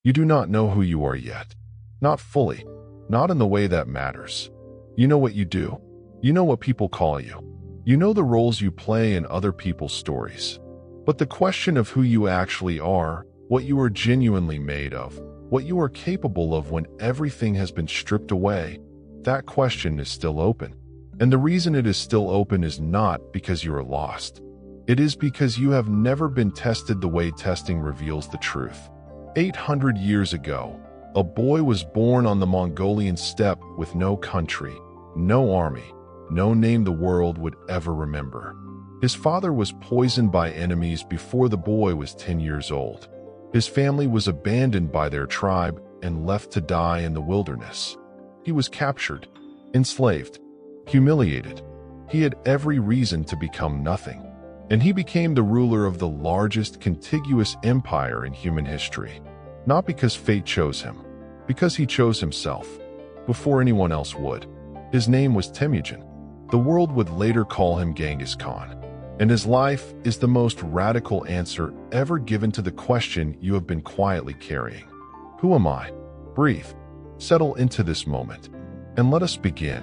You do not know who you are yet. Not fully. Not in the way that matters. You know what you do. You know what people call you. You know the roles you play in other people's stories. But the question of who you actually are, what you are genuinely made of, what you are capable of when everything has been stripped away, that question is still open. And the reason it is still open is not because you are lost. It is because you have never been tested the way testing reveals the truth. 800 years ago, a boy was born on the Mongolian steppe with no country, no army, no name the world would ever remember. His father was poisoned by enemies before the boy was 10 years old. His family was abandoned by their tribe and left to die in the wilderness. He was captured, enslaved, humiliated. He had every reason to become nothing. And he became the ruler of the largest contiguous empire in human history. Not because fate chose him, because he chose himself, before anyone else would. His name was Temujin. The world would later call him Genghis Khan. And his life is the most radical answer ever given to the question you have been quietly carrying. Who am I? Breathe. Settle into this moment. And let us begin.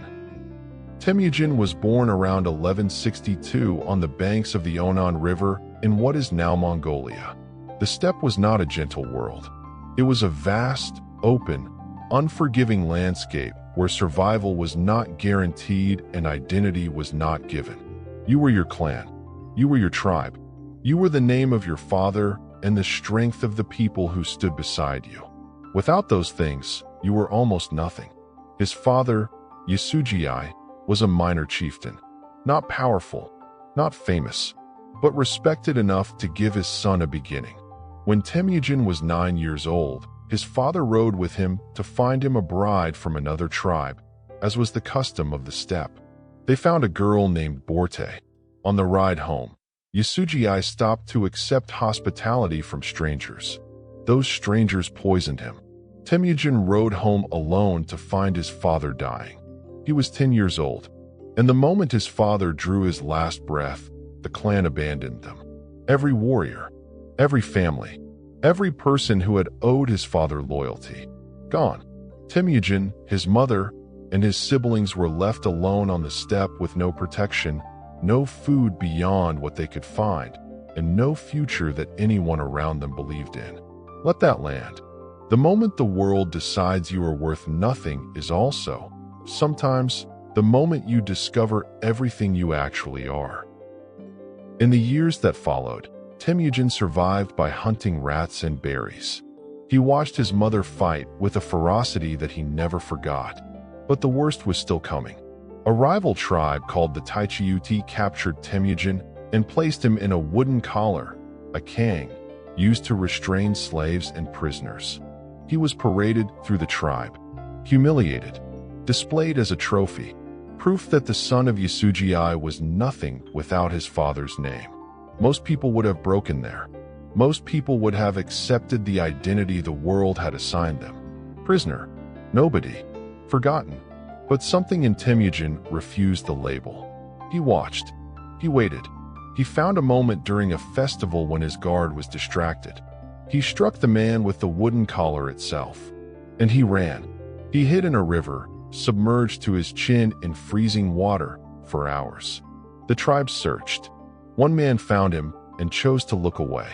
Temujin was born around 1162 on the banks of the Onan River in what is now Mongolia. The steppe was not a gentle world. It was a vast, open, unforgiving landscape where survival was not guaranteed and identity was not given. You were your clan. You were your tribe. You were the name of your father and the strength of the people who stood beside you. Without those things, you were almost nothing. His father, Yasuji, was a minor chieftain, not powerful, not famous, but respected enough to give his son a beginning. When Temujin was 9 years old, his father rode with him to find him a bride from another tribe, as was the custom of the steppe. They found a girl named Borte. On the ride home, Yasuji stopped to accept hospitality from strangers. Those strangers poisoned him. Temujin rode home alone to find his father dying. He was 10 years old, and the moment his father drew his last breath, the clan abandoned them. Every warrior, every family, every person who had owed his father loyalty, gone. Temujin, his mother, and his siblings were left alone on the steppe with no protection, no food beyond what they could find, and no future that anyone around them believed in. Let that land. The moment the world decides you are worth nothing is also, sometimes, the moment you discover everything you actually are. In the years that followed, Temujin survived by hunting rats and berries. He watched his mother fight with a ferocity that he never forgot. But the worst was still coming. A rival tribe called the Taichiuti captured Temujin and placed him in a wooden collar, a kang, used to restrain slaves and prisoners. He was paraded through the tribe, humiliated, displayed as a trophy, proof that the son of Yasuji was nothing without his father's name. Most people would have broken there. Most people would have accepted the identity the world had assigned them. Prisoner, nobody, forgotten. But something in Temujin refused the label. He watched. He waited. He found a moment during a festival when his guard was distracted. He struck the man with the wooden collar itself. And he ran. He hid in a river, submerged to his chin in freezing water, for hours. The tribe searched. One man found him and chose to look away.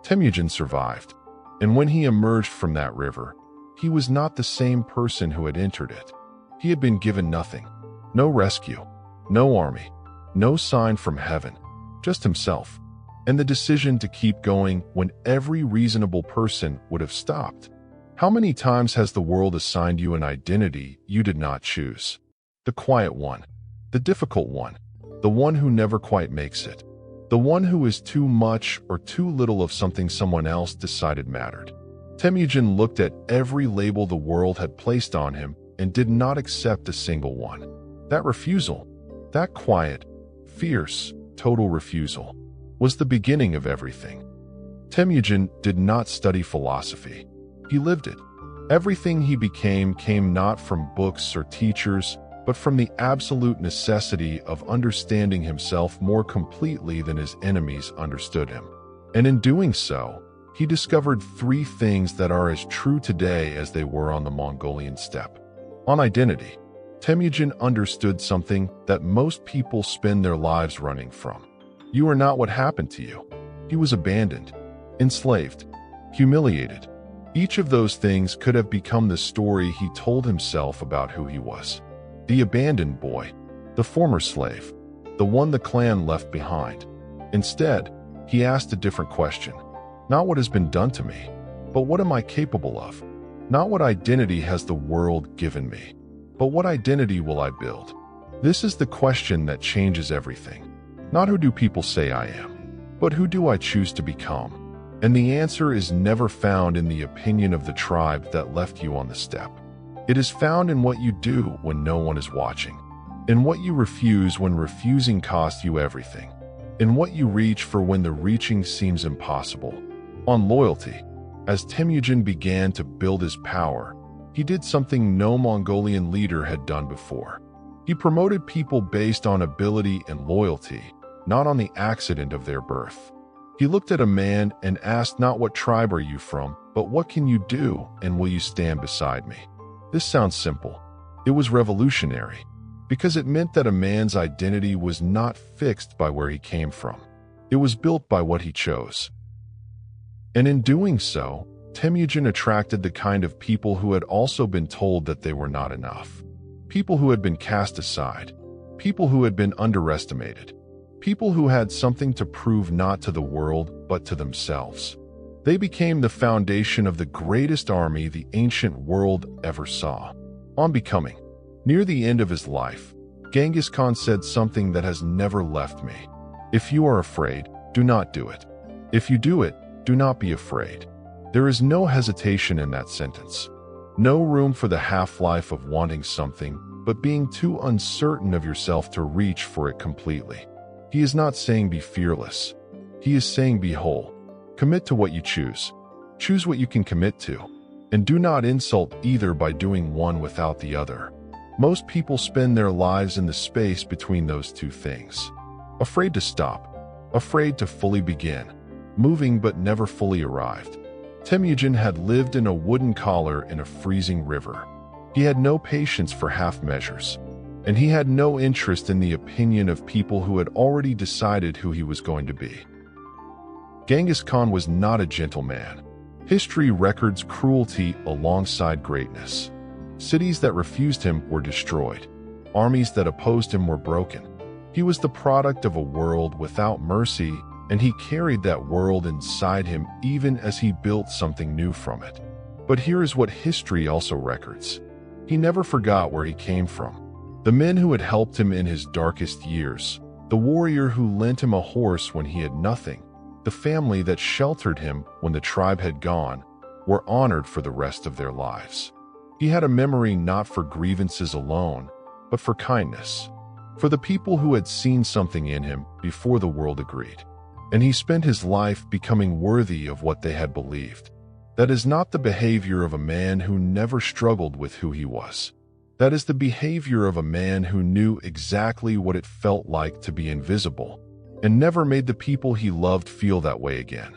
Temujin survived. And when he emerged from that river, he was not the same person who had entered it. He had been given nothing. No rescue. No army. No sign from heaven. Just himself. And the decision to keep going when every reasonable person would have stopped. How many times has the world assigned you an identity you did not choose? The quiet one. The difficult one. The one who never quite makes it. The one who is too much or too little of something someone else decided mattered. Temujin looked at every label the world had placed on him and did not accept a single one. That refusal, that quiet, fierce, total refusal, was the beginning of everything. Temujin did not study philosophy. He lived it. Everything he became came not from books or teachers, but from the absolute necessity of understanding himself more completely than his enemies understood him. And in doing so, He discovered 3 things that are as true today as they were on the Mongolian steppe. On identity, Temujin understood something that most people spend their lives running from. You are not what happened to you. He was abandoned, enslaved, humiliated. Each of those things could have become the story he told himself about who he was. The abandoned boy, the former slave, the one the clan left behind. Instead, he asked a different question. Not what has been done to me, but what am I capable of? Not what identity has the world given me, but what identity will I build? This is the question that changes everything. Not who do people say I am, but who do I choose to become? And the answer is never found in the opinion of the tribe that left you on the steppe. It is found in what you do when no one is watching, in what you refuse when refusing costs you everything, in what you reach for when the reaching seems impossible. On loyalty, as Temujin began to build his power, he did something no Mongolian leader had done before. He promoted people based on ability and loyalty, not on the accident of their birth. He looked at a man and asked not what tribe are you from, but what can you do and will you stand beside me? This sounds simple. It was revolutionary, because it meant that a man's identity was not fixed by where he came from. It was built by what he chose. And in doing so, Temujin attracted the kind of people who had also been told that they were not enough. People who had been cast aside. People who had been underestimated. People who had something to prove not to the world, but to themselves. They became the foundation of the greatest army the ancient world ever saw. On becoming, near the end of his life, Genghis Khan said something that has never left me. If you are afraid, do not do it. If you do it, do not be afraid. There is no hesitation in that sentence. No room for the half-life of wanting something, but being too uncertain of yourself to reach for it completely. He is not saying be fearless. He is saying be whole. Commit to what you choose. Choose what you can commit to. And do not insult either by doing one without the other. Most people spend their lives in the space between those two things. Afraid to stop. Afraid to fully begin. Moving but never fully arrived. Temujin had lived in a wooden collar in a freezing river. He had no patience for half measures. And he had no interest in the opinion of people who had already decided who he was going to be. Genghis Khan was not a gentleman. History records cruelty alongside greatness. Cities that refused him were destroyed. Armies that opposed him were broken. He was the product of a world without mercy, and he carried that world inside him even as he built something new from it. But here is what history also records. He never forgot where he came from. The men who had helped him in his darkest years, the warrior who lent him a horse when he had nothing, the family that sheltered him when the tribe had gone, were honored for the rest of their lives. He had a memory not for grievances alone, but for kindness, for the people who had seen something in him before the world agreed. And he spent his life becoming worthy of what they had believed. That is not the behavior of a man who never struggled with who he was. That is the behavior of a man who knew exactly what it felt like to be invisible, and never made the people he loved feel that way again.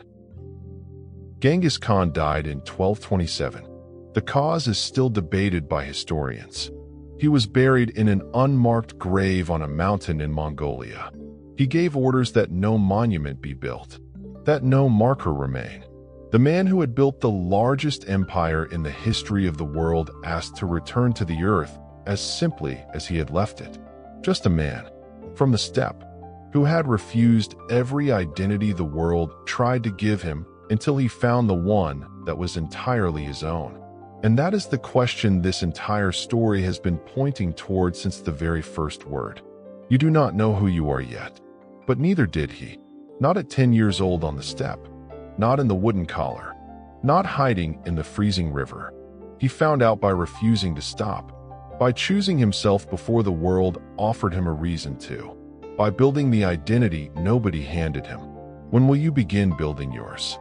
Genghis Khan died in 1227. The cause is still debated by historians. He was buried in an unmarked grave on a mountain in Mongolia. He gave orders that no monument be built, that no marker remain. The man who had built the largest empire in the history of the world asked to return to the earth as simply as he had left it. Just a man, from the steppe, who had refused every identity the world tried to give him until he found the one that was entirely his own. And that is the question this entire story has been pointing toward since the very first word. You do not know who you are yet, but neither did he. Not at 10 years old on the steppe, not in the wooden collar, not hiding in the freezing river. He found out by refusing to stop, by choosing himself before the world offered him a reason to, by building the identity nobody handed him. When will you begin building yours?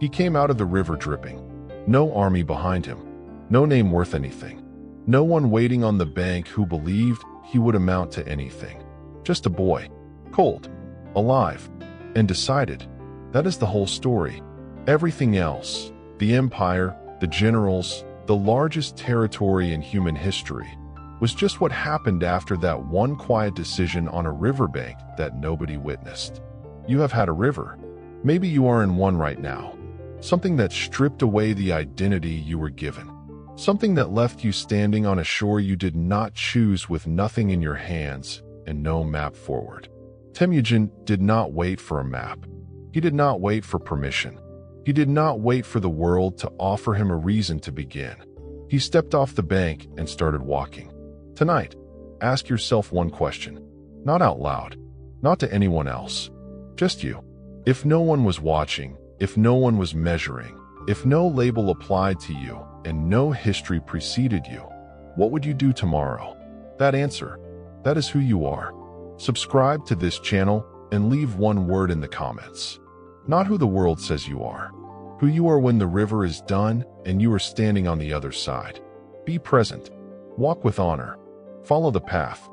He came out of the river dripping. No army behind him. No name worth anything. No one waiting on the bank who believed he would amount to anything. Just a boy, cold, alive, and decided. That is the whole story. Everything else, the empire, the generals, the largest territory in human history, was just what happened after that one quiet decision on a riverbank that nobody witnessed. You have had a river. Maybe you are in one right now. Something that stripped away the identity you were given. Something that left you standing on a shore you did not choose with nothing in your hands and no map forward. Temujin did not wait for a map. He did not wait for permission. He did not wait for the world to offer him a reason to begin. He stepped off the bank and started walking. Tonight, ask yourself one question. Not out loud. Not to anyone else. Just you. If no one was watching, if no one was measuring, if no label applied to you, and no history preceded you, what would you do tomorrow? That answer, that is who you are. Subscribe to this channel and leave one word in the comments. Not who the world says you are. Who you are when the river is done and you are standing on the other side. Be present. Walk with honor. Follow the path,